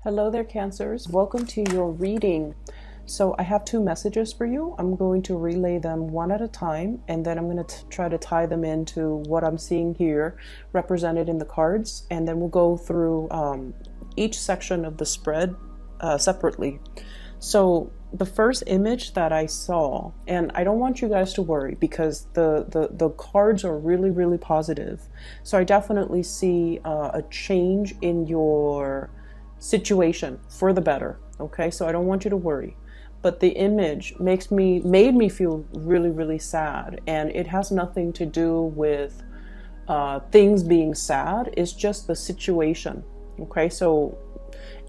Hello there, Cancers. Welcome to your reading. So I have two messages for you. I'm going to relay them one at a time, and then I'm going to try to tie them into what I'm seeing here represented in the cards, and then we'll go through each section of the spread separately. So the first image that I saw, and I don't want you guys to worry because the cards are really positive. So I definitely see a change in your situation for the better. Okay, so I don't want you to worry, but the image made me feel really sad, and it has nothing to do with things being sad. It's just the situation. Okay, so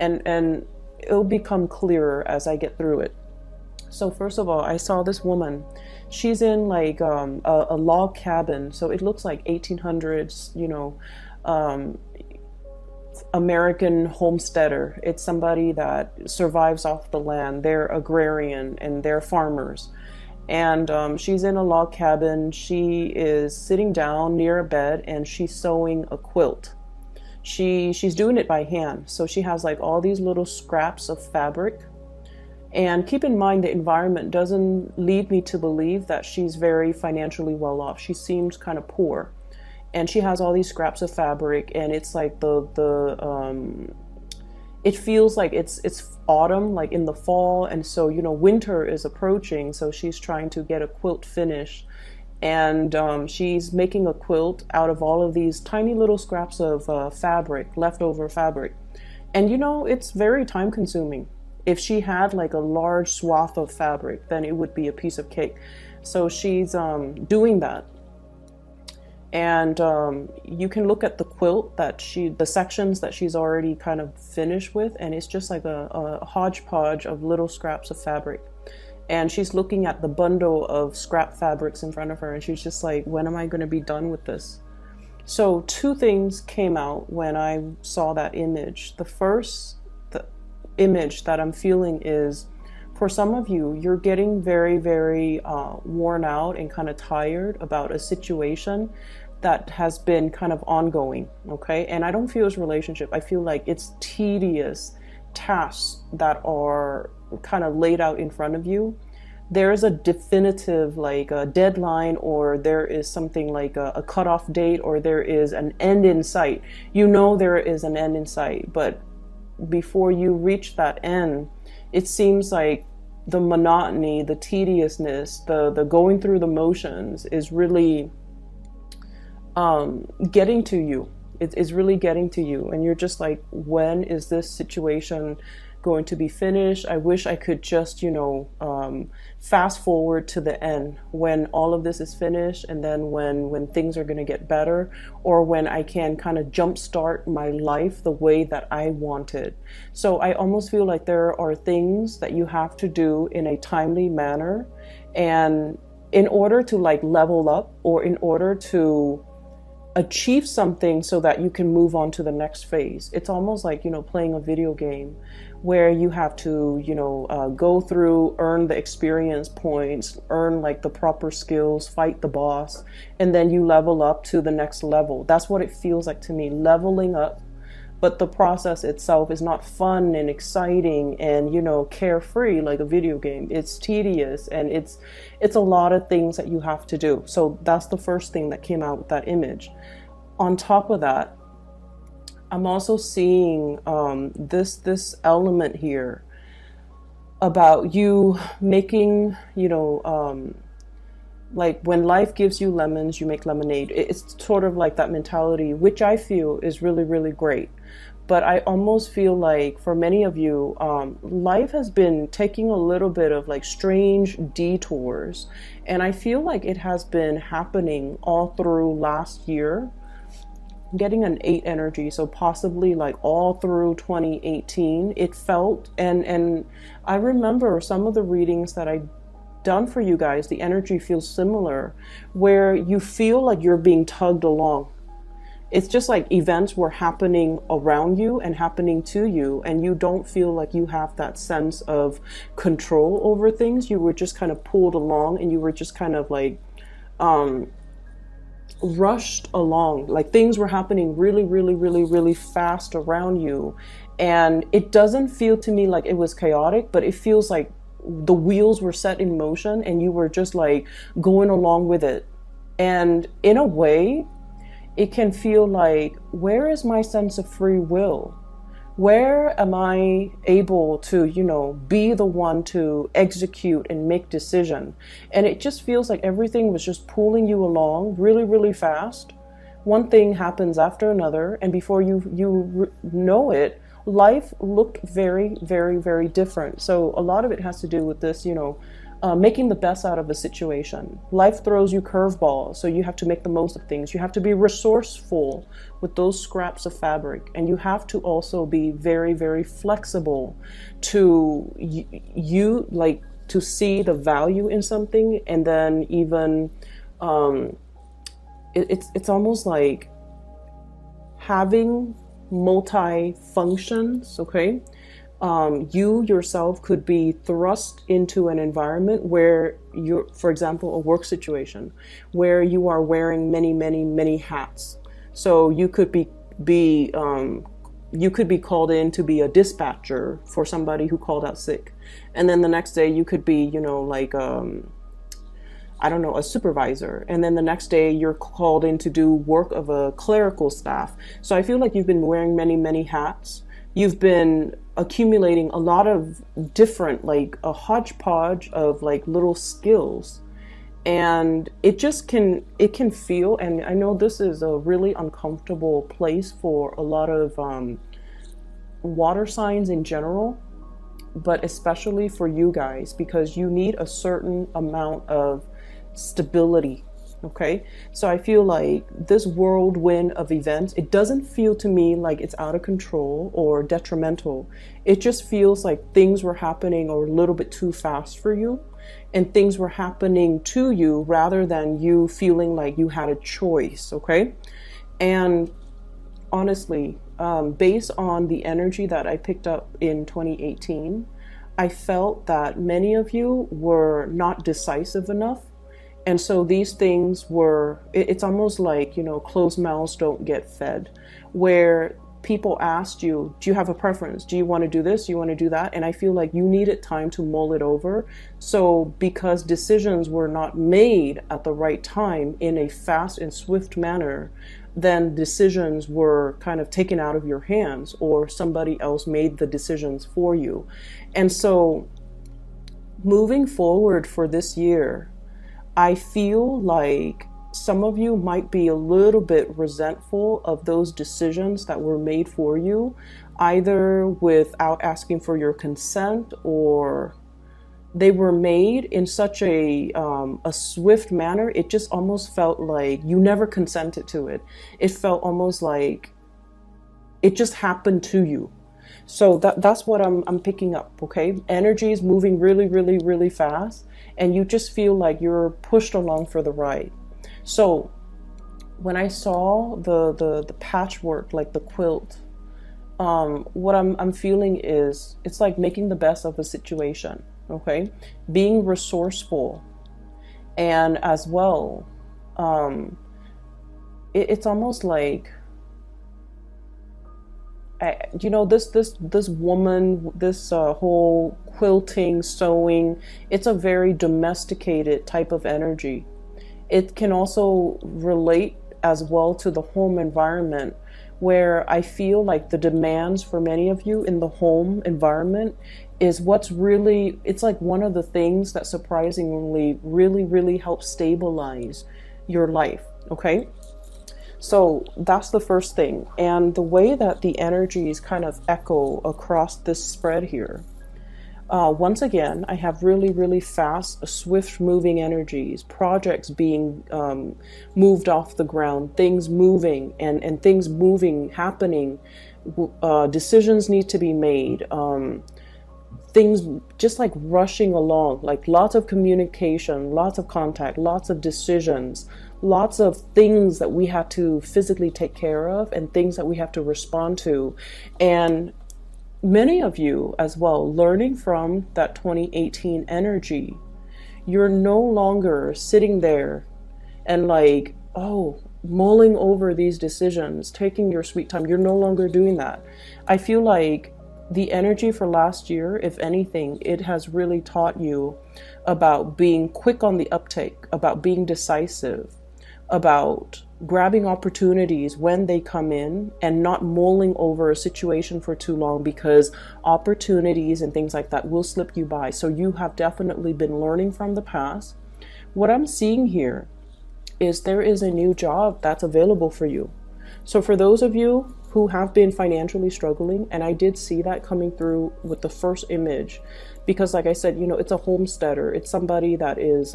and it'll become clearer as I get through it. So first of all, I saw this woman. She's in like a log cabin, so it looks like 1800s, American homesteader. It's somebody that survives off the land. They're agrarian and they're farmers. And she's in a log cabin. She is sitting down near a bed and she's sewing a quilt. She's doing it by hand. So she has like all these little scraps of fabric. And keep in mind, the environment doesn't lead me to believe that she's very financially well off. She seems kind of poor. And she has all these scraps of fabric, and it's like it feels like it's autumn, like in the fall, and so winter is approaching. So she's trying to get a quilt finished, and she's making a quilt out of all of these tiny little scraps of fabric, leftover fabric, and it's very time consuming. If she had like a large swath of fabric, then it would be a piece of cake. So she's doing that. And you can look at the quilt the sections that she's already kind of finished with, and it's just like a hodgepodge of little scraps of fabric. And she's looking at the bundle of scrap fabrics in front of her, and she's just like, when am I going to be done with this? So two things came out when I saw that image. The image that I'm feeling is, for some of you, you're getting very worn out and kind of tired about a situation that has been kind of ongoing, okay? And I don't feel it's relationship. I feel like it's tedious tasks that are kind of laid out in front of you. There is a definitive like a deadline, or there is something like a cutoff date, or there is an end in sight. There is an end in sight, but before you reach that end, it seems like the monotony, the tediousness, the going through the motions is really getting to you. It's really getting to you, and you're just like, when is this situation going to be finished? I wish I could just fast forward to the end, when all of this is finished, and then when things are going to get better, or when I can kind of jumpstart my life the way that I wanted. So I almost feel like there are things that you have to do in a timely manner, and in order to like level up, or in order to achieve something so that you can move on to the next phase. It's almost like playing a video game where you have to go through, earn the experience points, earn like the proper skills, fight the boss, and then you level up to the next level. That's what it feels like to me, leveling up. But the process itself is not fun and exciting and carefree like a video game. It's tedious, and it's a lot of things that you have to do. So that's the first thing that came out with that image. On top of that, I'm also seeing this element here about you making like when life gives you lemons, you make lemonade. It's sort of like that mentality, which I feel is really great. But I almost feel like for many of you, life has been taking a little bit of like strange detours. And I feel like it has been happening all through last year. I'm getting an 8 energy, so possibly like all through 2018 it felt. And I remember some of the readings that I done for you guys, the energy feels similar, where you feel like you're being tugged along. It's just like events were happening around you and happening to you, and you don't feel like you have that sense of control over things. You were just kind of pulled along, and you were just kind of like rushed along. Like things were happening really fast around you, And it doesn't feel to me like it was chaotic, but it feels like the wheels were set in motion and you were just like going along with it. And in a way, it can feel like, where is my sense of free will? Where am I able to, be the one to execute and make decision? And it just feels like everything was just pulling you along really, really fast. One thing happens after another, and before you know it, life looked very, very, very different. So a lot of it has to do with this, making the best out of a situation. Life throws you curveballs, so you have to make the most of things. You have to be resourceful with those scraps of fabric, and you have to also be very, very flexible to to see the value in something, and then even it's almost like having multi-functions, okay? You yourself could be thrust into an environment where you're, for example, a work situation where you are wearing many, many, many hats. So you could be called in to be a dispatcher for somebody who called out sick, and then the next day you could be, I don't know, a supervisor. And then the next day you're called in to do work of a clerical staff. So I feel like you've been wearing many, many hats. You've been accumulating a lot of different, like a hodgepodge of like little skills. And it can feel, and I know this is a really uncomfortable place for a lot of water signs in general, but especially for you guys, because you need a certain amount of stability. Okay, so I feel like this whirlwind of events, it doesn't feel to me like it's out of control or detrimental. It just feels like things were happening a little bit too fast for you, and things were happening to you rather than you feeling like you had a choice. Okay, and honestly, based on the energy that I picked up in 2018, I felt that many of you were not decisive enough. And so these things were, it's almost like, closed mouths don't get fed, where people asked you, do you have a preference? Do you want to do this? Do you want to do that? And I feel like you needed time to mull it over. So because decisions were not made at the right time in a fast and swift manner, then decisions were kind of taken out of your hands, or somebody else made the decisions for you. And so moving forward for this year, I feel like some of you might be a little bit resentful of those decisions that were made for you, either without asking for your consent, or they were made in such a swift manner. It just almost felt like you never consented to it. It felt almost like it just happened to you. So that's what I'm picking up, okay? Energy is moving really, really, really fast, and you just feel like you're pushed along for the ride. So when I saw the patchwork, like the quilt, what I'm feeling is it's like making the best of a situation, okay? Being resourceful, and as well, it's almost like, this woman, this whole quilting, sewing, it's a very domesticated type of energy. It can also relate as well to the home environment, where I feel like the demands for many of you in the home environment is what's really, it's like one of the things that surprisingly really, really helps stabilize your life, okay? So that's the first thing. And the way that the energies kind of echo across this spread here, once again, I have really, really fast, swift moving energies, projects being moved off the ground, things moving and things moving, happening, decisions need to be made, things just like rushing along, like lots of communication, lots of contact, lots of decisions, lots of things that we have to physically take care of and things that we have to respond to. And many of you as well, learning from that 2018 energy, you're no longer sitting there and like, oh, mulling over these decisions, taking your sweet time. You're no longer doing that. I feel like the energy for last year, if anything, it has really taught you about being quick on the uptake, about being decisive, about grabbing opportunities when they come in and not mulling over a situation for too long, because opportunities and things like that will slip you by. So you have definitely been learning from the past. What I'm seeing here is there is a new job that's available for you. So for those of you who have been financially struggling, and I did see that coming through with the first image, because like I said, you know, it's a homesteader. It's somebody that is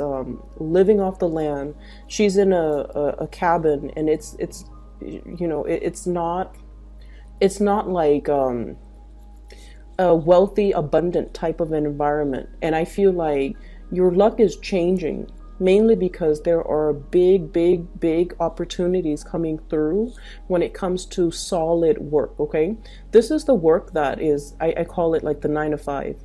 living off the land. She's in a cabin, and it's you know, it's not like a wealthy, abundant type of an environment. And I feel like your luck is changing, mainly because there are big opportunities coming through when it comes to solid work, okay? This is the work that is, I call it like the 9-to-5.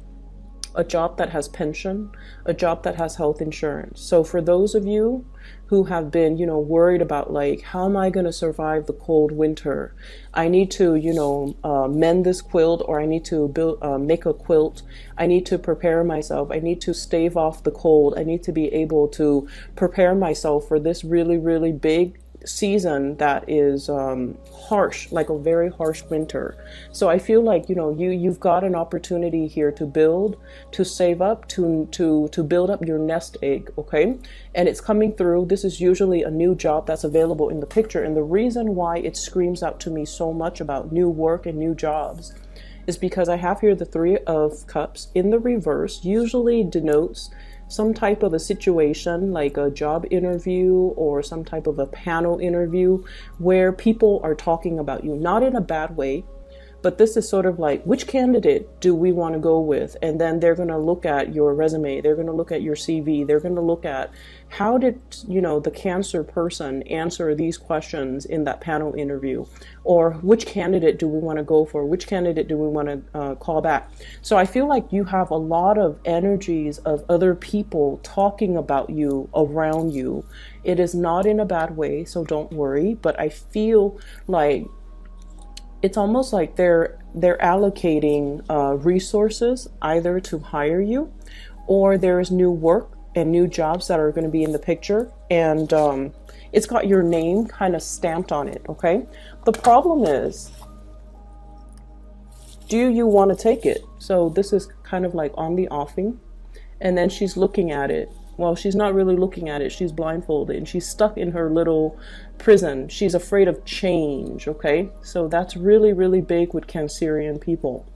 A job that has pension, a job that has health insurance. So for those of you who have been, you know, worried about like, how am I going to survive the cold winter? I need to, you know, mend this quilt, or I need to make a quilt. I need to prepare myself. I need to stave off the cold. I need to be able to prepare myself for this really big season that is harsh, like a very harsh winter. So I feel like, you know, you've got an opportunity here to build, to save up, to build up your nest egg, okay? And it's coming through. This is usually a new job that's available in the picture, and the reason why it screams out to me so much about new work and new jobs is because I have here the 3 of Cups in the reverse. Usually denotes some type of a situation, like a job interview or some type of a panel interview where people are talking about you, not in a bad way, but this is sort of like, which candidate do we want to go with? And then they're going to look at your resume, they're going to look at your CV, they're going to look at how did, you know, the Cancer person answer these questions in that panel interview, or which candidate do we want to go for, which candidate do we want to call back. So I feel like you have a lot of energies of other people talking about you around you. It is not in a bad way, so don't worry, but I feel like it's almost like they're allocating resources either to hire you, or there's new work and new jobs that are going to be in the picture, and it's got your name kind of stamped on it, okay? The problem is, do you want to take it? So this is kind of like on the offing, and then she's looking at it. Well, she's not really looking at it. She's blindfolded and she's stuck in her little prison. She's afraid of change, okay? So that's really big with Cancerian people.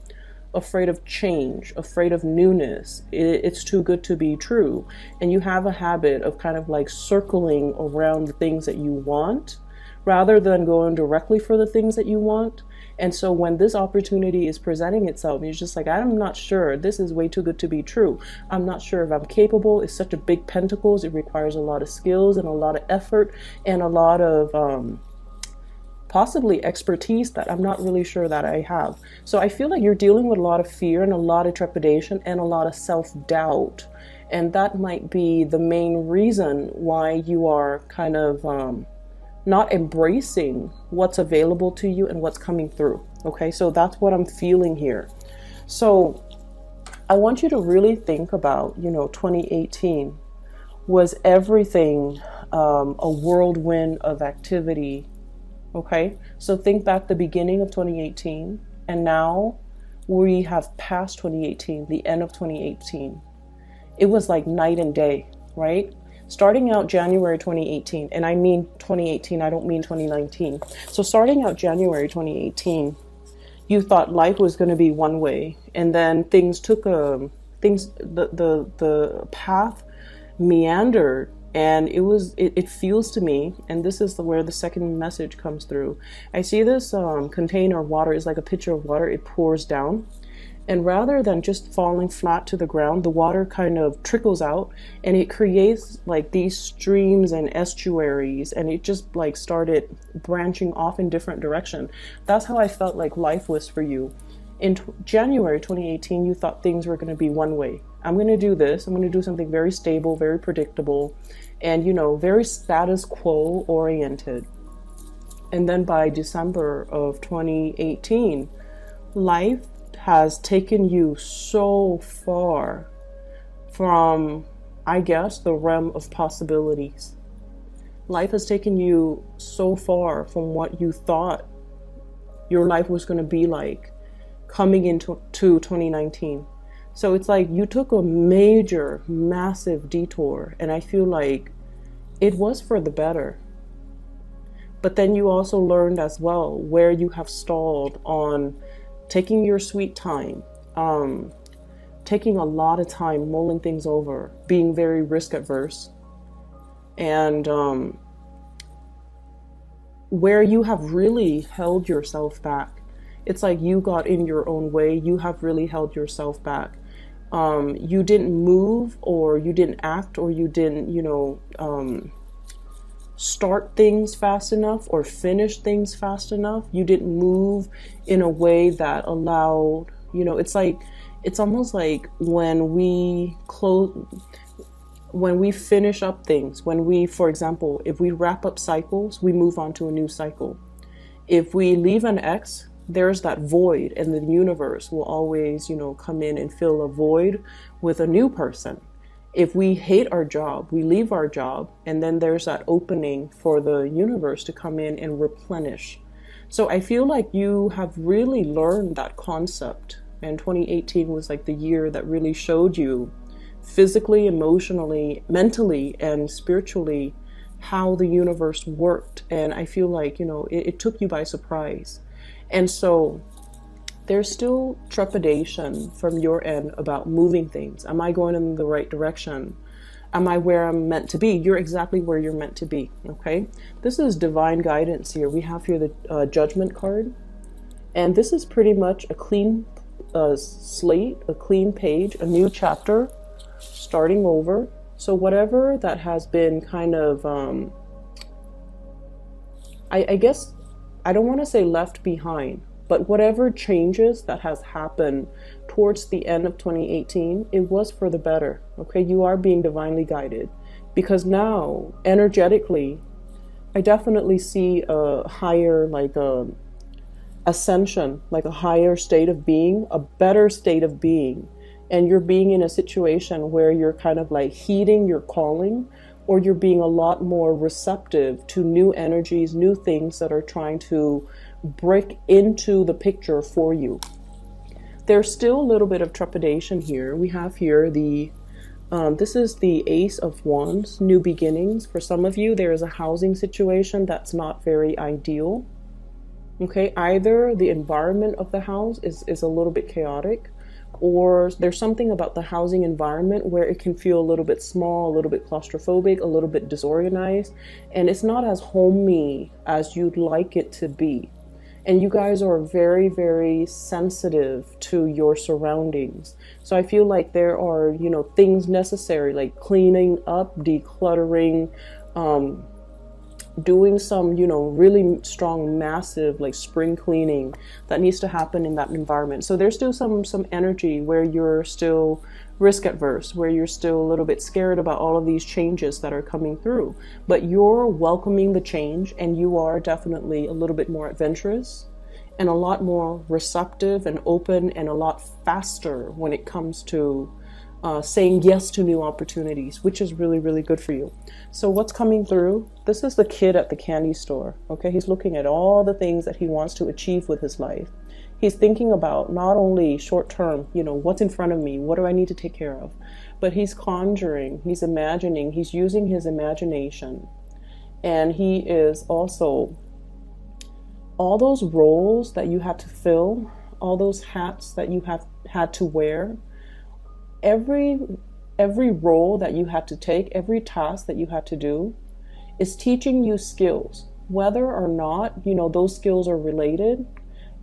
Afraid of change, afraid of newness. It's too good to be true. And you have a habit of kind of like circling around the things that you want rather than going directly for the things that you want. And so when this opportunity is presenting itself, you're just like, I'm not sure. This is way too good to be true. I'm not sure if I'm capable. It's such a big pentacles. It requires a lot of skills and a lot of effort and a lot of possibly expertise that I'm not really sure that I have. So I feel like you're dealing with a lot of fear and a lot of trepidation and a lot of self-doubt. And that might be the main reason why you are kind of not embracing what's available to you and what's coming through. Okay, so that's what I'm feeling here. So I want you to really think about, you know, 2018 was everything a whirlwind of activity. Okay, so think back the beginning of 2018, and now we have passed 2018, the end of 2018. It was like night and day, right? Starting out January 2018, and I mean 2018, I don't mean 2019. So starting out January 2018, you thought life was going to be one way, and then things took the path meandered, and it feels to me, and this is where the second message comes through. I see this container of water is like a pitcher of water. It pours down. And rather than just falling flat to the ground, the water kind of trickles out and it creates like these streams and estuaries, and it just like started branching off in different direction. That's how I felt like life was for you. In January 2018, you thought things were going to be one way. I'm going to do this. I'm going to do something very stable, very predictable, and, you know, very status quo oriented. And then by December of 2018, life has taken you so far from, I guess, the realm of possibilities. Life has taken you so far from what you thought your life was going to be like coming into 2019. So it's like you took a major, massive detour, and I feel like it was for the better. But then you also learned as well where you have stalled on taking your sweet time, taking a lot of time mulling things over, being very risk adverse, and where you have really held yourself back. It's like you got in your own way. You have really held yourself back. You didn't move, or you didn't act, or you didn't, start things fast enough or finish things fast enough. You didn't move in a way that allowed, it's almost like when we finish up things, for example, if we wrap up cycles, we move on to a new cycle. If we leave an ex, there's that void, and the universe will always, come in and fill a void with a new person. If we hate our job, we leave our job, and then there's that opening for the universe to come in and replenish. So I feel like you have really learned that concept, and 2018 was like the year that really showed you physically, emotionally, mentally, and spiritually how the universe worked. And I feel like, it took you by surprise. And so there's still trepidation from your end about moving things. Am I going in the right direction? Am I where I'm meant to be? You're exactly where you're meant to be, okay? This is divine guidance here. We have here the judgment card. And this is pretty much a clean slate, a clean page, a new chapter, starting over. So whatever that has been kind of, I guess, I don't want to say left behind, but whatever changes that has happened towards the end of 2018, it was for the better, okay? You are being divinely guided, because now, energetically, I definitely see a higher, ascension, like a higher state of being, a better state of being. And you're being in a situation where you're kind of like heeding your calling, or you're being a lot more receptive to new energies, new things that are trying to break into the picture for you. There's still a little bit of trepidation here. We have here this is the Ace of Wands, new beginnings. For some of you, there is a housing situation that's not very ideal. Okay, either the environment of the house is a little bit chaotic, or there's something about the housing environment where it can feel a little bit small, a little bit claustrophobic, a little bit disorganized, and it's not as homey as you'd like it to be. And you guys are very, very sensitive to your surroundings. So I feel like there are, things necessary, like cleaning up, decluttering, doing some, really strong, massive, like spring cleaning that needs to happen in that environment. So there's still some energy where you're still risk adverse, where you're still a little bit scared about all of these changes that are coming through. But you're welcoming the change, and you are definitely a little bit more adventurous and a lot more receptive and open, and a lot faster when it comes to saying yes to new opportunities, which is really, really good for you. So what's coming through? This is the kid at the candy store. Okay, he's looking at all the things that he wants to achieve with his life. He's thinking about not only short term, what's in front of me, what do I need to take care of, but he's conjuring, he's imagining, he's using his imagination. And he is also, all those roles that you had to fill, all those hats that you have had to wear, every role that you had to take, every task that you had to do is teaching you skills, whether or not, those skills are related.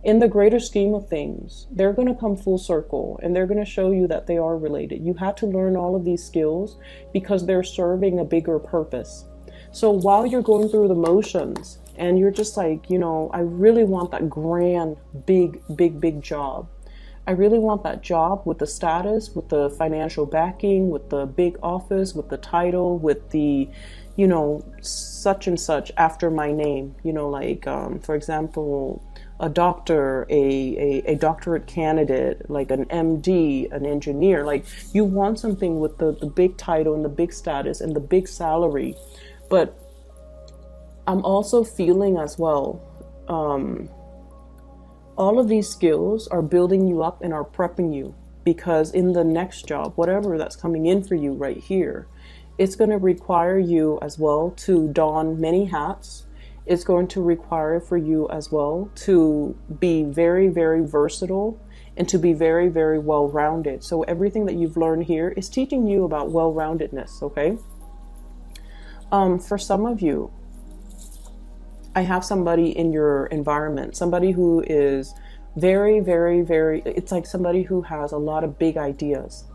In the greater scheme of things, they're going to come full circle, and they're going to show you that they are related. You had to learn all of these skills because they're serving a bigger purpose. So while you're going through the motions and you're just like, I really want that grand, big job. I really want that job with the status, with the financial backing, with the big office, with the title, with the, you know, such and such after my name, you know, like, for example, a doctor, a doctorate candidate, like an MD, an engineer. Like, you want something with the big title and the big status and the big salary. But I'm also feeling as well, all of these skills are building you up and are prepping you, because in the next job, whatever that's coming in for you right here, it's going to require you as well to don many hats. It's going to require for you as well to be very, very versatile and to be very, very well-rounded. So everything that you've learned here is teaching you about well-roundedness, okay? For some of you, I have somebody in your environment, somebody who is very, very, very, it's like somebody who has a lot of big ideas.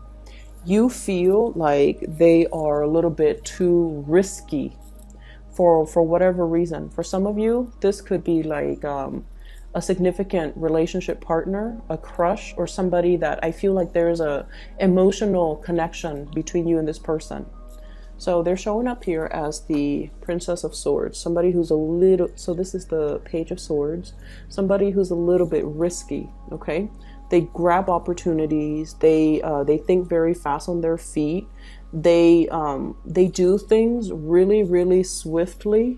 You feel like they are a little bit too risky for whatever reason. For some of you, this could be like a significant relationship partner, a crush, or somebody that I feel like there's a emotional connection between you and this person. So they're showing up here as the Princess of Swords, somebody who's a little, so this is the Page of Swords, somebody who's a little bit risky, okay? They grab opportunities, they think very fast on their feet, they do things really, really swiftly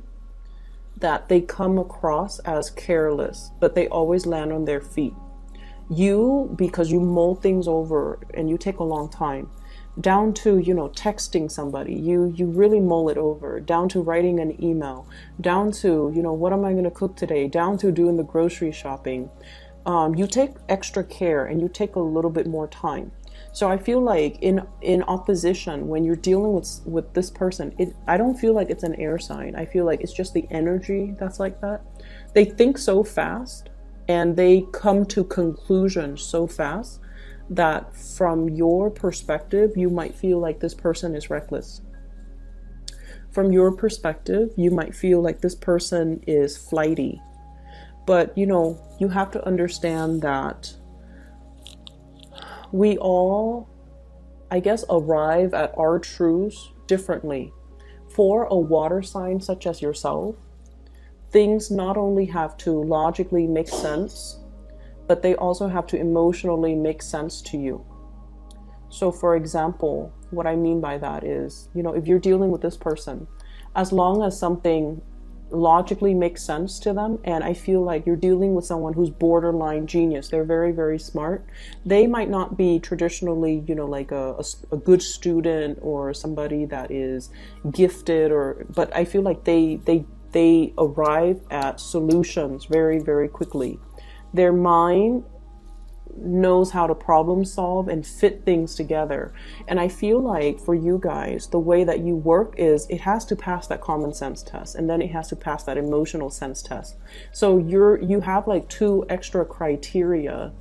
that they come across as careless, but they always land on their feet. You, because you mull things over and you take a long time, down to, you know, texting somebody, you really mull it over, down to writing an email, down to, you know, what am I going to cook today, down to doing the grocery shopping. You take extra care and you take a little bit more time. So I feel like in opposition, when you're dealing with this person, I don't feel like it's an air sign. I feel like it's just the energy that's like that. They think so fast and they come to conclusions so fast that from your perspective, you might feel like this person is reckless. From your perspective, you might feel like this person is flighty. But, you know, you have to understand that we all, I guess, arrive at our truths differently. For a water sign such as yourself, things not only have to logically make sense, but they also have to emotionally make sense to you. So for example, what I mean by that is, you know, if you're dealing with this person, as long as something logically makes sense to them, and I feel like you're dealing with someone who's borderline genius, they're very, very smart. They might not be traditionally, you know, like a good student or somebody that is gifted, but I feel like they arrive at solutions very, very quickly. Their mind knows how to problem solve and fit things together. And I feel like for you guys, the way that you work is it has to pass that common sense test, and then it has to pass that emotional sense test. So you have like 2 extra criteria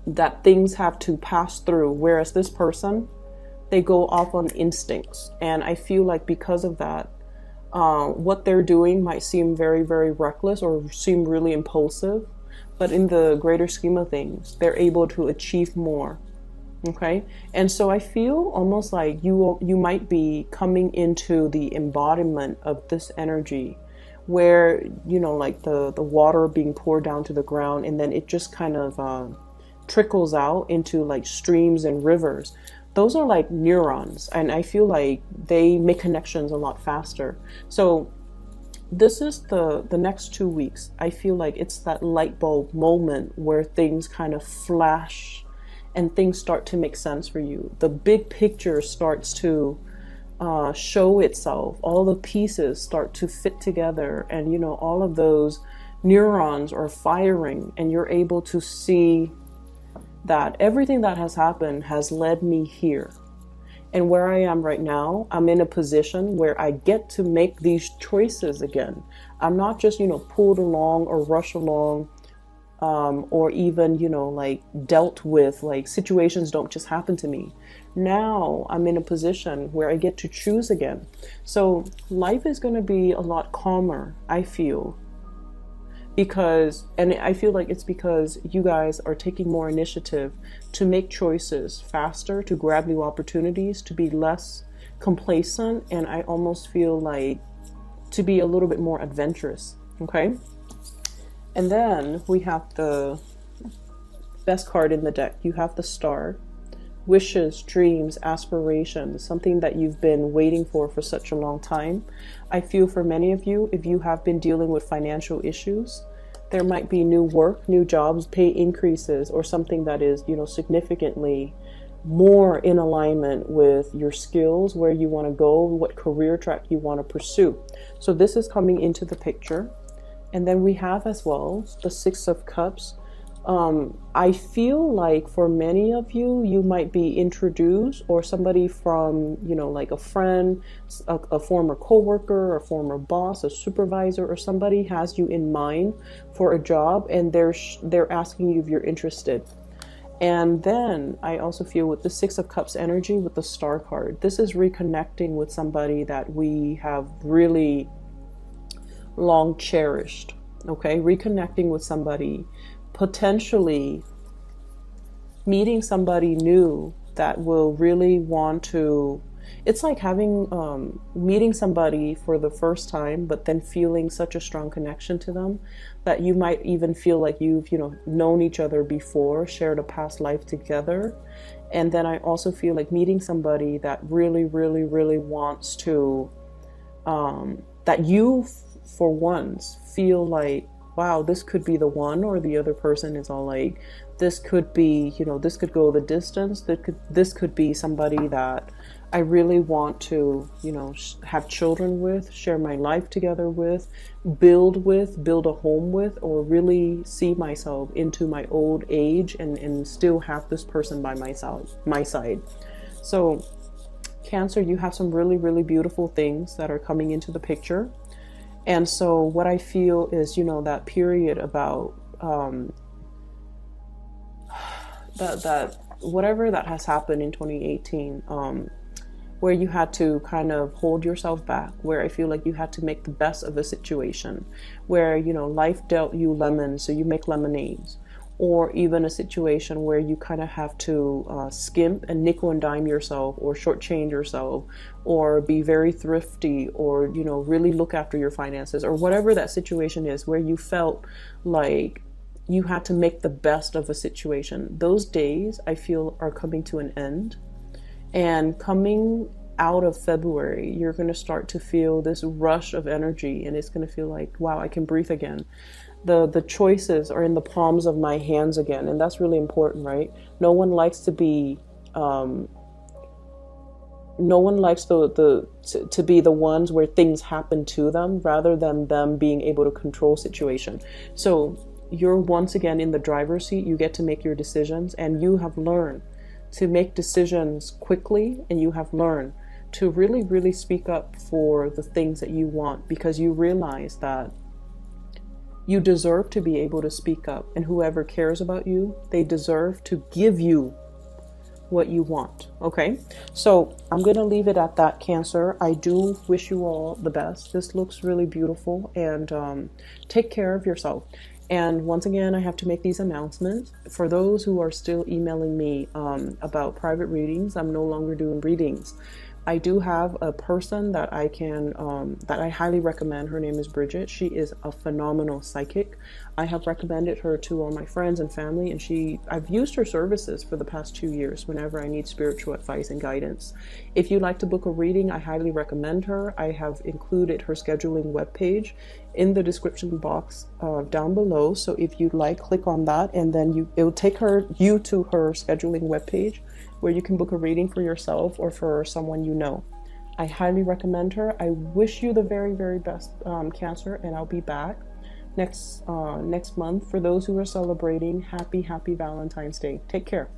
that things have to pass through, whereas this person, they go off on instincts. And I feel like because of that, what they're doing might seem very, very reckless or seem really impulsive, but in the greater scheme of things, they're able to achieve more. Okay? And so I feel almost like you might be coming into the embodiment of this energy where, you know, like the water being poured down to the ground, and then it just kind of trickles out into like streams and rivers. Those are like neurons, and I feel like they make connections a lot faster. So this is the next 2 weeks. I feel like it's that light bulb moment where things kind of flash and things start to make sense for you. The big picture starts to show itself. All the pieces start to fit together, and, you know, all of those neurons are firing, and you're able to see that everything that has happened has led me here. And where I am right now, I'm in a position where I get to make these choices again. I'm not just, you know, pulled along or rushed along, or even, you know, like dealt with, like situations don't just happen to me. Now I'm in a position where I get to choose again. So life is going to be a lot calmer, I feel. And I feel like it's because you guys are taking more initiative to make choices faster, to grab new opportunities, to be less complacent, and I almost feel like to be a little bit more adventurous. Okay. And then we have the best card in the deck. You have the Star. Wishes, dreams, aspirations, something that you've been waiting for such a long time. I feel for many of you, if you have been dealing with financial issues, there might be new work, new jobs, pay increases, or something that is, significantly more in alignment with your skills, where you want to go, what career track you want to pursue. So this is coming into the picture. And then we have as well the Six of Cups. I feel like for many of you, you might be introduced, or somebody from, like a friend, a former coworker, a former boss, a supervisor, or somebody has you in mind for a job, and they're asking you if you're interested. And then I also feel with the Six of Cups energy with the Star card, this is reconnecting with somebody that we have really long cherished. Okay, reconnecting with somebody, potentially meeting somebody new that will really want to, it's like having meeting somebody for the first time, but then feeling such a strong connection to them that you might even feel like you've known each other before, shared a past life together. And then I also feel like meeting somebody that really, really, really wants to, that you for once feel like, wow, this could be the one, or the other person is all like, this could be, this could go the distance. This could be somebody that I really want to, have children with, share my life together with, build a home with, or really see myself into my old age and still have this person by my side. So Cancer, you have some really, really beautiful things that are coming into the picture. And so what I feel is, that period about that whatever that has happened in 2018, where you had to kind of hold yourself back, where I feel like you had to make the best of a situation, where, life dealt you lemons, so you make lemonades. Or even a situation where you kind of have to skimp and nickel and dime yourself, or shortchange yourself, or be very thrifty, or, really look after your finances, or whatever that situation is, where you felt like you had to make the best of a situation. Those days, I feel, are coming to an end. And coming out of February, you're going to start to feel this rush of energy, and it's going to feel like, wow, I can breathe again. The choices are in the palms of my hands again, and that's really important, right? No one likes to be, no one likes to be the ones where things happen to them, rather than them being able to control situation. So you're once again in the driver's seat. You get to make your decisions, and you have learned to make decisions quickly, and you have learned to really, really speak up for the things that you want, because you realize that you deserve to be able to speak up, and whoever cares about you, they deserve to give you what you want. Okay, so I'm gonna leave it at that, Cancer. I do wish you all the best. This looks really beautiful, and take care of yourself. And once again, I have to make these announcements. For those who are still emailing me about private readings, I'm no longer doing readings. I do have a person that I can, that I highly recommend. Her name is Bridget. She is a phenomenal psychic. I have recommended her to all my friends and family, and I've used her services for the past 2 years whenever I need spiritual advice and guidance. If you'd like to book a reading, I highly recommend her. I have included her scheduling webpage in the description box down below. So if you'd like, click on that, and then it will take you to her scheduling webpage, where you can book a reading for yourself or for someone you know. I highly recommend her. I wish you the very, very best, Cancer, and I'll be back next month. For those who are celebrating, happy Valentine's Day. Take care.